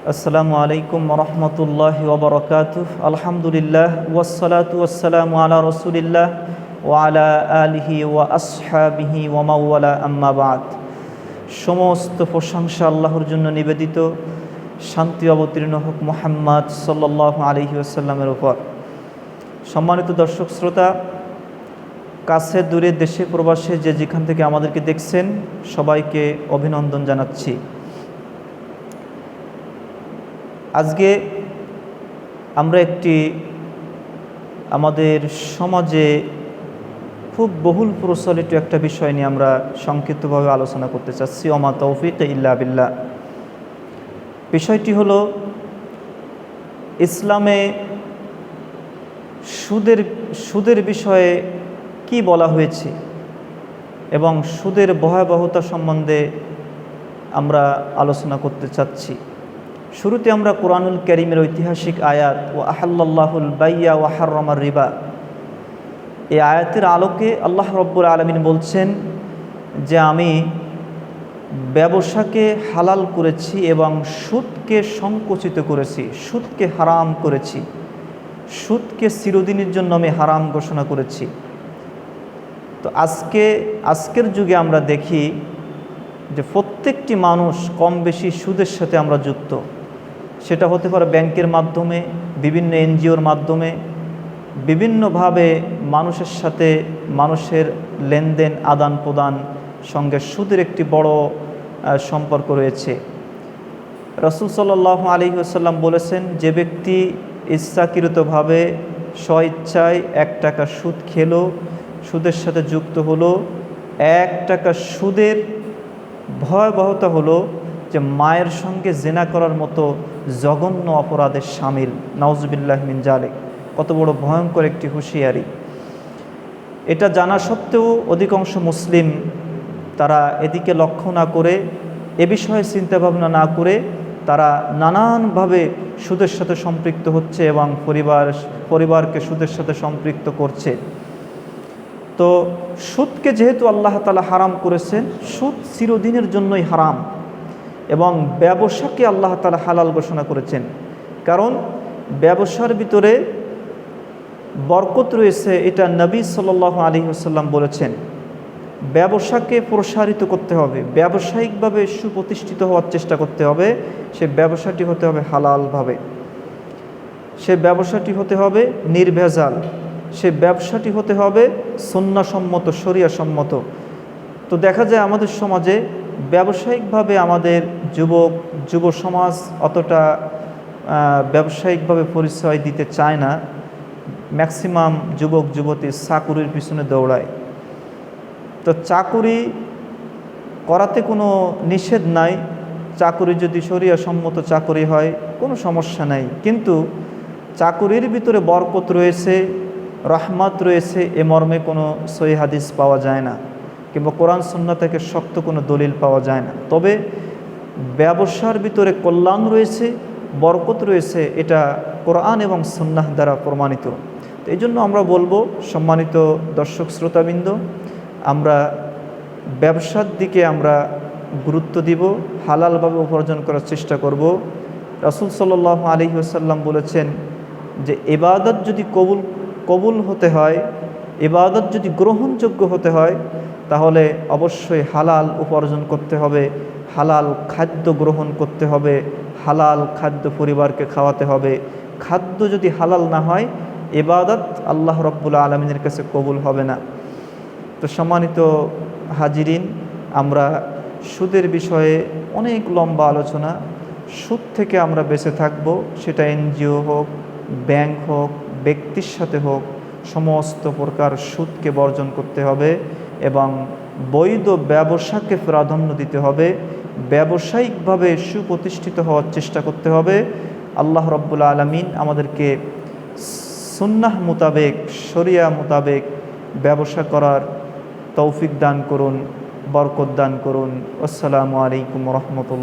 আসসালামু আলাইকুম রহমতুল্লাহি ওয়া বারাকাতুহু। আলহামদুলিল্লাহ ওয়াসসালাতু ওয়াসসালামু আলা রাসূলিল্লাহ ওয়া আলা আলিহি ওয়া আসহাবিহি ওয়া মাওয়ালা, আম্মা বাদ। সমস্ত প্রশংসা আল্লাহর জন্য নিবেদিত। শান্তি অবতীর্ণ হোক মুহাম্মদ সাল্লাল্লাহু আলাইহি ওয়াসাল্লামের উপর। সম্মানিত দর্শক শ্রোতা, কাছে দূরে দেশে প্রবাসে যে যেখান থেকে আমাদেরকে দেখছেন, সবাইকে অভিনন্দন জানাচ্ছি। আজকে আমরা একটি আমাদের সমাজে খুব বহুল প্রচলিত একটা বিষয় নিয়ে আমরা সংক্ষিপ্তভাবে আলোচনা করতে চাচ্ছি। ওমা তৌফিক ইল্লা বিল্লাহ। বিষয়টি হলো, ইসলামে সুদের বিষয়ে কি বলা হয়েছে এবং সুদের ভয়াবহতা সম্বন্ধে আমরা আলোচনা করতে চাচ্ছি। শুরুতে আমরা কোরআনুল কারীমের ঐতিহাসিক আয়াত ওয়া আহাল্লাল্লাহুল বাইয়া ওয়া হাররামার রিবা, এই আয়াতের আলোকে আল্লাহ রাব্বুল আলামিন বলছেন যে আমি ব্যবসাকে হালাল করেছি এবং সুদকে সংকুচিত করেছি, সুদকে হারাম করেছি, সুদকে চিরদিনের জন্য আমি হারাম ঘোষণা করেছি। তো আজকের যুগে আমরা দেখি যে প্রত্যেকটি মানুষ কম বেশি সুদের সাথে আমরা যুক্ত। সেটা হতে পারে ব্যাংকের মাধ্যমে, বিভিন্ন এনজিওর মাধ্যমে, বিভিন্নভাবে মানুষের সাথে মানুষের লেনদেন আদান প্রদান সঙ্গে সুদের একটি বড় সম্পর্ক রয়েছে। রাসূল সাল্লাল্লাহু আলাইহি ওয়াসাল্লাম বলেছেন, যে ব্যক্তি ইচ্ছাকৃতভাবে স্বইচ্ছায় 1 টাকা সুদ খেলো, সুদের সাথে যুক্ত হলো, 1 টাকা সুদের ভয়াবহতা হলো যে মায়ের সঙ্গে জিনা করার মতো জঘন্য অপরাধের শামিল। নাউজুবিল্লাহ মিন জালিক। কত বড় ভয়ঙ্কর একটি হুঁশিয়ারি। এটা জানা সত্ত্বেও অধিকাংশ মুসলিম তারা এদিকে লক্ষ্য না করে, এ বিষয়ে চিন্তাভাবনা না করে তারা নানানভাবে সুদের সাথে সম্পৃক্ত হচ্ছে এবং পরিবারকে সুদের সাথে সম্পৃক্ত করছে। তো সুদকে যেহেতু আল্লাহ তাআলা হারাম করেছেন, সুদ চিরদিনের জন্যই হারাম, এবং ব্যবসাকে আল্লাহ তাআলা হালাল ঘোষণা করেছেন। কারণ ব্যবসার ভিতরে বরকত রয়েছে, এটা নবী সাল্লাল্লাহু আলাইহি ওয়াসাল্লাম বলেছেন। ব্যবসাকে প্রসারিত করতে হবে, ব্যবসায়িকভাবে সুপ্রতিষ্ঠিত হওয়ার চেষ্টা করতে হবে। সে ব্যবসাটি হতে হবে হালালভাবে, সে ব্যবসাটি হতে হবে নির্ভেজাল, সে ব্যবসাটি হতে হবে সুন্নাহসম্মত, শরিয়াসম্মত। তো দেখা যায় আমাদের সমাজে ব্যবসায়িকভাবে আমাদের যুব সমাজ অতটা ব্যবসায়িকভাবে পরিচয় দিতে চায় না। ম্যাক্সিমাম যুবক যুবতী চাকুরির পিছনে দৌড়ায়। তো চাকুরি করাতে কোনো নিষেধ নাই, চাকুরি যদি শরিয়াসম্মত চাকুরি হয় কোনো সমস্যা নাই। কিন্তু চাকুরির ভিতরে বরকত রয়েছে, রহমত রয়েছে, এ মর্মে কোনো সহিহ হাদিস পাওয়া যায় না, কিংবা কোরআন সুন্নাহ থেকে শক্ত কোনো দলিল পাওয়া যায় না। তবে ব্যবসার ভিতরে কল্যাণ রয়েছে, বরকত রয়েছে, এটা কোরআন এবং সুন্নাহ দ্বারা প্রমাণিত। তো এই জন্য আমরা বলবো, সম্মানিত দর্শক শ্রোতাবৃন্দ, আমরা ব্যবসার দিকে আমরা গুরুত্ব দিব, হালালভাবে উপার্জন করার চেষ্টা করব। রাসূল সাল্লাল্লাহু আলাইহি ওয়াসাল্লাম বলেছেন যে ইবাদত যদি কবুল হতে হয়, ইবাদত যদি গ্রহণযোগ্য হতে হয়, তাহলে অবশ্যই হালাল উপার্জন করতে হবে, হালাল খাদ্য গ্রহণ করতে হবে, হালাল খাদ্য পরিবারকে খাওয়াতে হবে। খাদ্য যদি হালাল না হয়, ইবাদত আল্লাহ রাব্বুল আলামিনের কাছে কবুল হবে না। তো সম্মানিত হাজিরিন, আমরা সুদের বিষয়ে অনেক লম্বা আলোচনা। সুদ থেকে আমরা বেঁচে থাকব, সেটা এনজিও হোক, ব্যাংক হোক, ব্যক্তির সাথে হোক, সমস্ত প্রকার সুদকে বর্জন করতে হবে এবং বৈধ ব্যবসাকে প্রাধান্য দিতে হবে। ব্যবসায়িকভাবে সুপ্রতিষ্ঠিত হওয়ার চেষ্টা করতে হবে। আল্লাহ রাব্বুল আলামিন আমাদেরকে সুন্নাহ মোতাবেক, শরিয়া মোতাবেক ব্যবসা করার তৌফিক দান করুন, বরকত দান করুন। আসসালামু আলাইকুম ওয়া রাহমাতুল্লাহ।